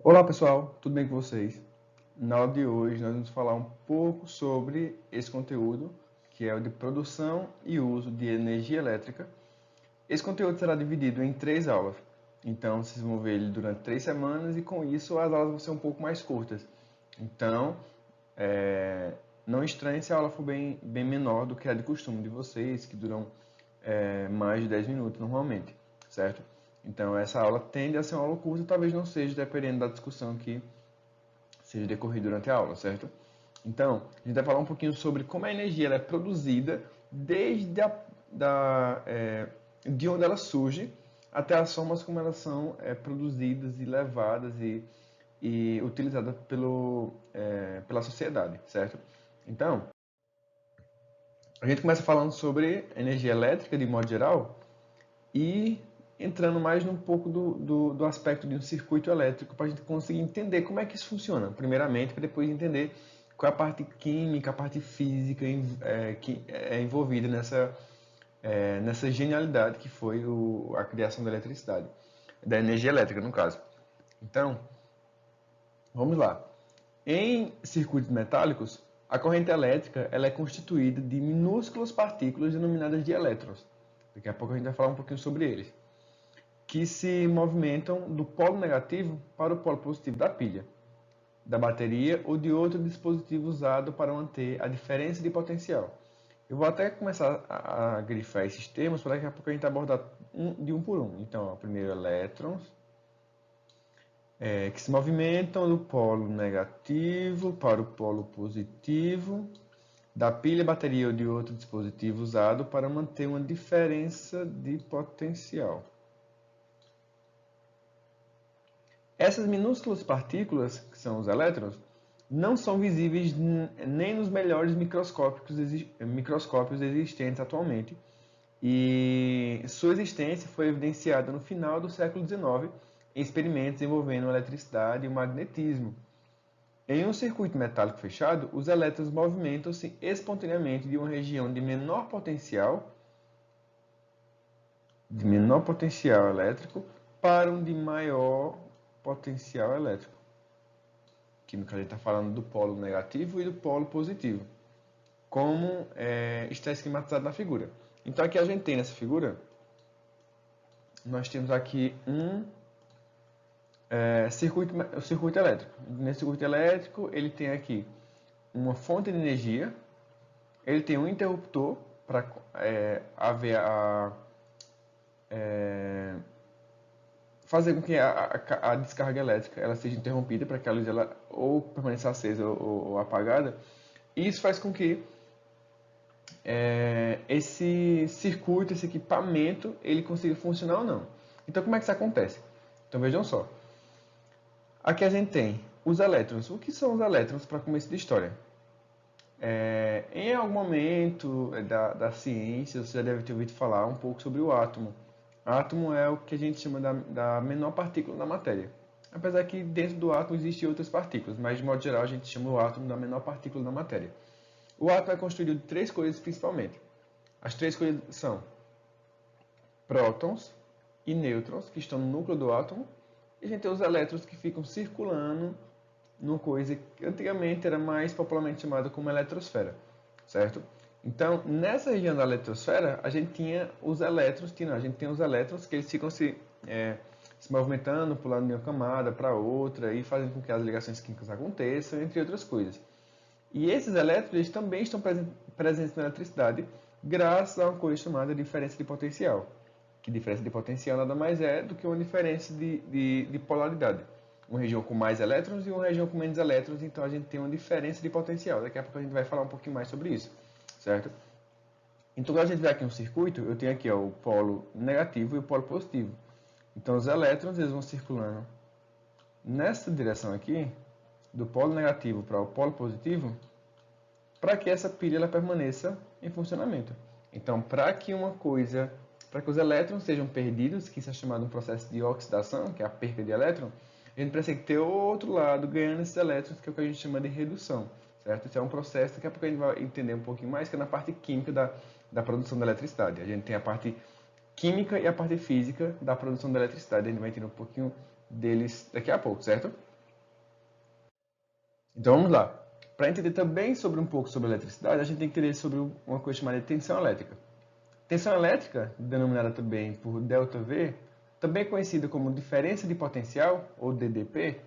Olá pessoal, tudo bem com vocês? Na aula de hoje nós vamos falar um pouco sobre esse conteúdo, que é o de produção e uso de energia elétrica. Esse conteúdo será dividido em 3 aulas, então vocês vão ver ele durante 3 semanas e com isso as aulas vão ser um pouco mais curtas. Então, não estranhe se a aula for bem menor do que a de costume de vocês, que duram mais de 10 minutos normalmente, certo? Então, essa aula tende a ser uma aula curta, talvez não seja, dependendo da discussão que seja decorrida durante a aula, certo? Então, a gente vai falar um pouquinho sobre como a energia ela é produzida desde de onde ela surge até as formas como elas são produzidas e levadas e utilizadas pela sociedade, certo? Então, a gente começa falando sobre energia elétrica de modo geral e entrando mais num pouco do aspecto de um circuito elétrico para a gente conseguir entender como é que isso funciona, primeiramente, para depois entender qual é a parte química, a parte física que é envolvida nessa genialidade que foi a criação da eletricidade, da energia elétrica, no caso. Então, vamos lá. Em circuitos metálicos, a corrente elétrica ela é constituída de minúsculas partículas denominadas de elétrons. Daqui a pouco a gente vai falar um pouquinho sobre eles, que se movimentam do polo negativo para o polo positivo da pilha, da bateria ou de outro dispositivo usado para manter a diferença de potencial. Eu vou até começar a grifar esses termos para daqui a pouco a gente abordar de um por um. Então, primeiro elétrons, que se movimentam do polo negativo para o polo positivo da pilha, bateria ou de outro dispositivo usado para manter uma diferença de potencial. Essas minúsculas partículas, que são os elétrons, não são visíveis nem nos melhores microscópios existentes atualmente, e sua existência foi evidenciada no final do século XIX em experimentos envolvendo a eletricidade e o magnetismo. Em um circuito metálico fechado, os elétrons movimentam-se espontaneamente de uma região de menor potencial elétrico para um de maior potencial elétrico. Química, a gente está falando do polo negativo e do polo positivo, como está esquematizado na figura. Então aqui a gente tem nessa figura, nós temos aqui um circuito elétrico. Nesse circuito elétrico ele tem aqui uma fonte de energia, ele tem um interruptor para haver fazer com que a descarga elétrica ela seja interrompida para que a luz ela ou permaneça acesa ou apagada. E isso faz com que esse circuito, esse equipamento, ele consiga funcionar ou não. Então, como é que isso acontece? Então, vejam só. Aqui a gente tem os elétrons. O que são os elétrons para começo de história? Em algum momento da ciência, você já deve ter ouvido falar um pouco sobre o átomo. Átomo é o que a gente chama da menor partícula da matéria. Apesar que dentro do átomo existem outras partículas, mas de modo geral a gente chama o átomo da menor partícula da matéria. O átomo é constituído de 3 coisas principalmente. As 3 coisas são prótons e nêutrons, que estão no núcleo do átomo, e a gente tem os elétrons que ficam circulando numa coisa que antigamente era mais popularmente chamada como eletrosfera, certo? Então, nessa região da eletrosfera, a gente tinha os elétrons, a gente tem os elétrons que eles ficam se movimentando, pulando de uma camada para outra e fazendo com que as ligações químicas aconteçam, entre outras coisas. E esses elétrons eles também estão presentes na eletricidade graças a uma coisa chamada diferença de potencial. Que diferença de potencial nada mais é do que uma diferença de polaridade. Uma região com mais elétrons e uma região com menos elétrons, então a gente tem uma diferença de potencial. Daqui a pouco a gente vai falar um pouquinho mais sobre isso, certo? Então, quando a gente vê aqui um circuito, eu tenho aqui o polo negativo e o polo positivo. Então, os elétrons eles vão circulando nessa direção aqui, do polo negativo para o polo positivo, para que essa pilha ela permaneça em funcionamento. Então, para que os elétrons sejam perdidos, que isso é chamado de um processo de oxidação, que é a perda de elétron, a gente precisa ter outro lado ganhando esses elétrons, que é o que a gente chama de redução, certo? Isso é um processo, daqui a pouco a gente vai entender um pouquinho mais, que é na parte química da produção da eletricidade. A gente tem a parte química e a parte física da produção da eletricidade, a gente vai entender um pouquinho deles daqui a pouco, certo? Então vamos lá. Para entender também sobre um pouco sobre eletricidade, a gente tem que entender sobre uma coisa chamada de tensão elétrica. Tensão elétrica, denominada também por ΔV, também conhecida como diferença de potencial, ou DDP,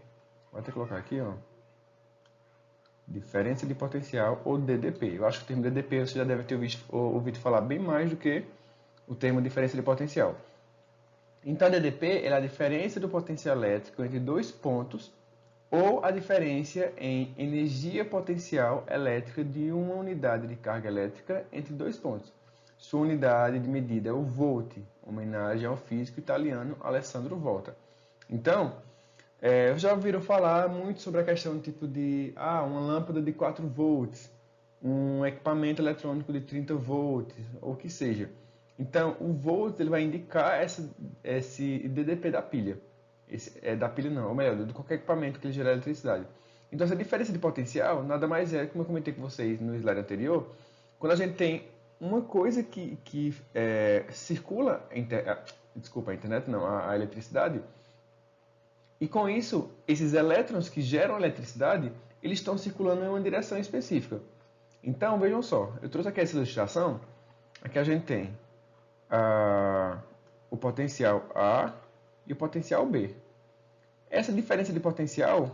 vou até colocar aqui, ó, diferença de potencial, ou DDP. Eu acho que o termo DDP você já deve ter ouvido falar bem mais do que o termo diferença de potencial. Então, a DDP é a diferença do potencial elétrico entre dois pontos ou a diferença em energia potencial elétrica de uma unidade de carga elétrica entre dois pontos. Sua unidade de medida é o volt, homenagem ao físico italiano Alessandro Volta. Então, já ouviram falar muito sobre a questão tipo de uma lâmpada de 4 volts, um equipamento eletrônico de 30 volts, ou o que seja. Então, o volt ele vai indicar esse DDP da pilha. Da pilha não, ou melhor, de qualquer equipamento que ele gera eletricidade. Então, essa diferença de potencial nada mais é, como eu comentei com vocês no slide anterior, quando a gente tem uma coisa que circula, a internet não, a eletricidade, e com isso, esses elétrons que geram eletricidade, eles estão circulando em uma direção específica. Então, vejam só, eu trouxe aqui essa ilustração, aqui a gente tem o potencial A e o potencial B. Essa diferença de potencial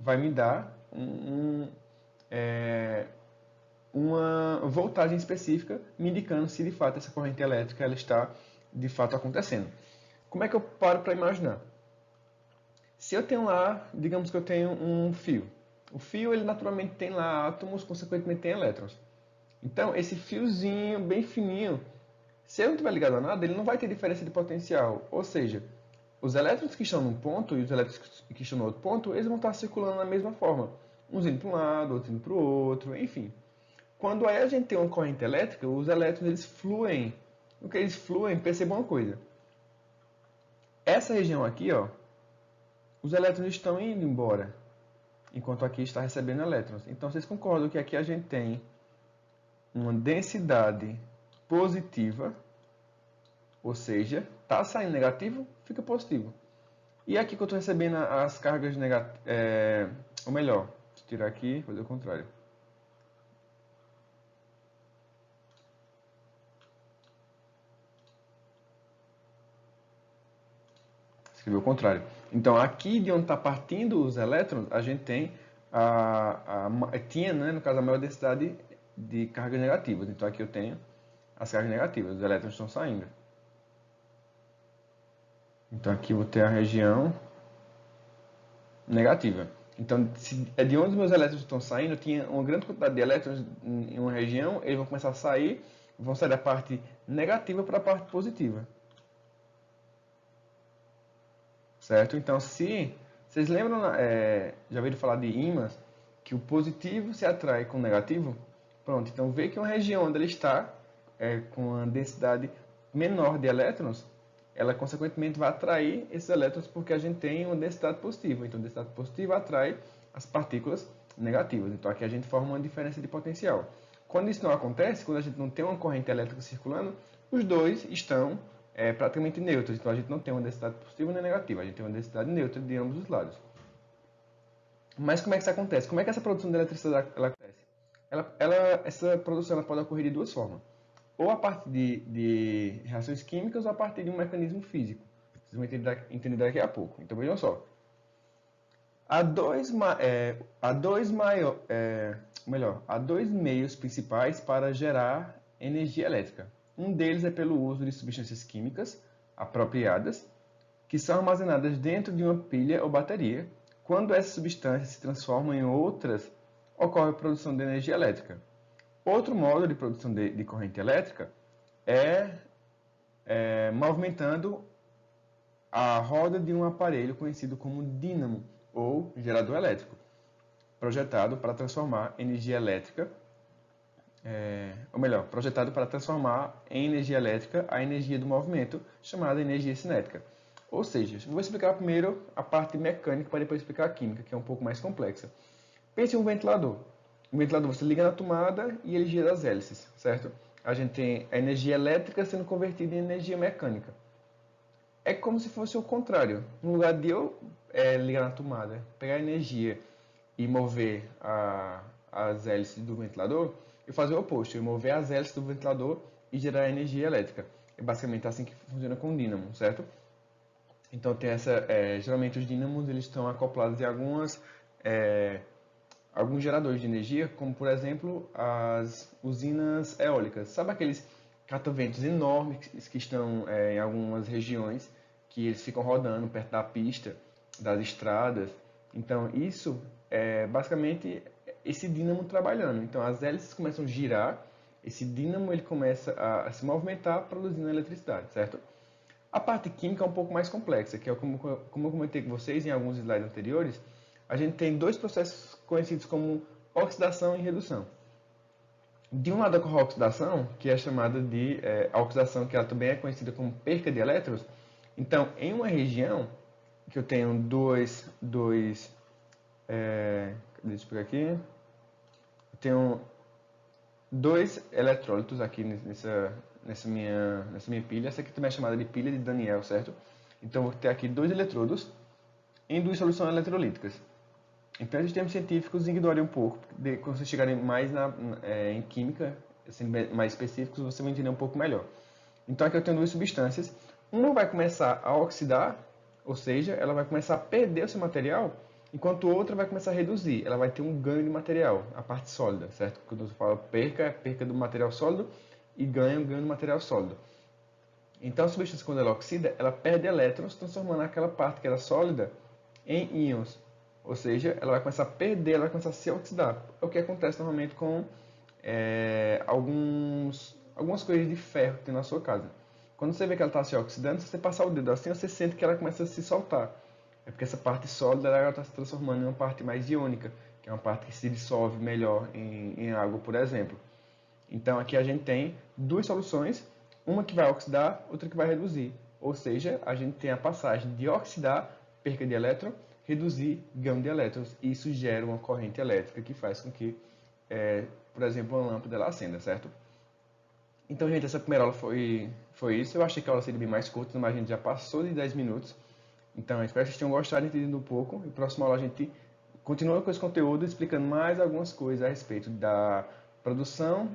vai me dar uma voltagem específica, me indicando se de fato essa corrente elétrica ela está de fato acontecendo. Como é que eu paro para imaginar? Se eu tenho lá, digamos que eu tenho um fio. O fio, ele naturalmente tem lá átomos, consequentemente tem elétrons. Então, esse fiozinho bem fininho, se ele não estiver ligado a nada, ele não vai ter diferença de potencial. Ou seja, os elétrons que estão num ponto e os elétrons que estão no outro ponto, eles vão estar circulando da mesma forma. Uns indo para um lado, outros indo para o outro, enfim. Quando aí a gente tem uma corrente elétrica, os elétrons eles fluem. No que eles fluem, percebam uma coisa. Essa região aqui, ó, os elétrons estão indo embora, enquanto aqui está recebendo elétrons. Então, vocês concordam que aqui a gente tem uma densidade positiva, ou seja, está saindo negativo, fica positivo. E aqui que eu estou recebendo as cargas negativas, ou melhor, deixa eu tirar aqui, fazer o contrário. Escrever o contrário. Então, aqui de onde está partindo os elétrons, a gente tem tinha, né, no caso, a maior densidade de cargas negativas. Então, aqui eu tenho as cargas negativas, os elétrons estão saindo. Então, aqui eu vou ter a região negativa. Então, se é de onde os meus elétrons estão saindo, eu tinha uma grande quantidade de elétrons em uma região, eles vão começar a sair, vão sair da parte negativa para a parte positiva. Certo? Então, se vocês lembram, já ouviram falar de ímãs, que o positivo se atrai com o negativo? Pronto, então vê que uma região onde ele está com uma densidade menor de elétrons, ela consequentemente vai atrair esses elétrons porque a gente tem uma densidade positiva. Então, a densidade positiva atrai as partículas negativas. Então, aqui a gente forma uma diferença de potencial. Quando isso não acontece, quando a gente não tem uma corrente elétrica circulando, os dois estão praticamente neutros. Então, a gente não tem uma densidade positiva nem negativa. A gente tem uma densidade neutra de ambos os lados. Mas como é que isso acontece? Como é que essa produção de eletricidade ela acontece? Essa produção ela pode ocorrer de duas formas. Ou a partir de reações químicas ou a partir de um mecanismo físico. Vocês vão entender daqui a pouco. Então, vejam só. Há dois meios principais para gerar energia elétrica. Um deles é pelo uso de substâncias químicas apropriadas, que são armazenadas dentro de uma pilha ou bateria. Quando essas substâncias se transformam em outras, ocorre a produção de energia elétrica. Outro modo de produção de corrente elétrica é movimentando a roda de um aparelho conhecido como dínamo ou gerador elétrico, projetado para transformar energia elétrica, projetado para transformar em energia elétrica a energia do movimento, chamada energia cinética. Ou seja, vou explicar primeiro a parte mecânica para depois explicar a química, que é um pouco mais complexa. Pense em um ventilador. O ventilador você liga na tomada e ele gira as hélices, certo? A gente tem a energia elétrica sendo convertida em energia mecânica. É como se fosse o contrário. No lugar de eu ligar na tomada, pegar a energia e mover as hélices do ventilador, eu fazer o oposto, eu mover as hélices do ventilador e gerar energia elétrica. É basicamente assim que funciona com o dínamo, certo? Então tem geralmente os dínamos eles estão acoplados em alguns geradores de energia, como por exemplo as usinas eólicas. Sabe aqueles cataventos enormes que estão em algumas regiões, que eles ficam rodando perto da pista, das estradas? Então isso é basicamente esse dínamo trabalhando. Então as hélices começam a girar, esse dínamo ele começa a se movimentar produzindo eletricidade, certo? A parte química é um pouco mais complexa, que é como eu comentei com vocês em alguns slides anteriores, a gente tem dois processos conhecidos como oxidação e redução. De um lado ocorre a oxidação, que é chamada de a oxidação, que ela também é conhecida como perca de elétrons. Então, em uma região que eu tenho deixa eu explicar aqui, eu tenho dois eletrólitos aqui nessa minha pilha. Essa aqui também é chamada de pilha de Daniel, certo? Então, eu vou ter aqui dois eletrodos em duas soluções eletrolíticas. Então, esses termos científicos ignorem um pouco. Quando vocês chegarem mais em química, sendo mais específicos, você vai entender um pouco melhor. Então, aqui eu tenho duas substâncias. Uma vai começar a oxidar, ou seja, ela vai começar a perder o seu material, enquanto a outra vai começar a reduzir. Ela vai ter um ganho de material, a parte sólida, certo? Quando eu falo perca, é perca do material sólido e ganho do material sólido. Então, a substância, quando ela oxida, ela perde elétrons, transformando aquela parte que era sólida em íons. Ou seja, ela vai começar a perder, ela vai começar a se oxidar. É o que acontece normalmente com algumas coisas de ferro que tem na sua casa. Quando você vê que ela está se oxidando, se você passar o dedo assim, você sente que ela começa a se soltar. É porque essa parte sólida está se transformando em uma parte mais iônica, que é uma parte que se dissolve melhor em água, por exemplo. Então aqui a gente tem duas soluções, uma que vai oxidar, outra que vai reduzir. Ou seja, a gente tem a passagem de oxidar, perca de elétron, reduzir, ganho de elétrons. E isso gera uma corrente elétrica que faz com que, por exemplo, uma lâmpada ela acenda, certo? Então, gente, essa primeira aula foi isso. Eu achei que a aula seria bem mais curta, mas a gente já passou de 10 minutos. Então, espero que vocês tenham gostado e entendido um pouco. E próxima aula a gente continua com esse conteúdo, explicando mais algumas coisas a respeito da produção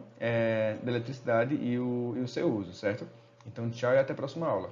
da eletricidade e o seu uso, certo? Então, tchau e até a próxima aula.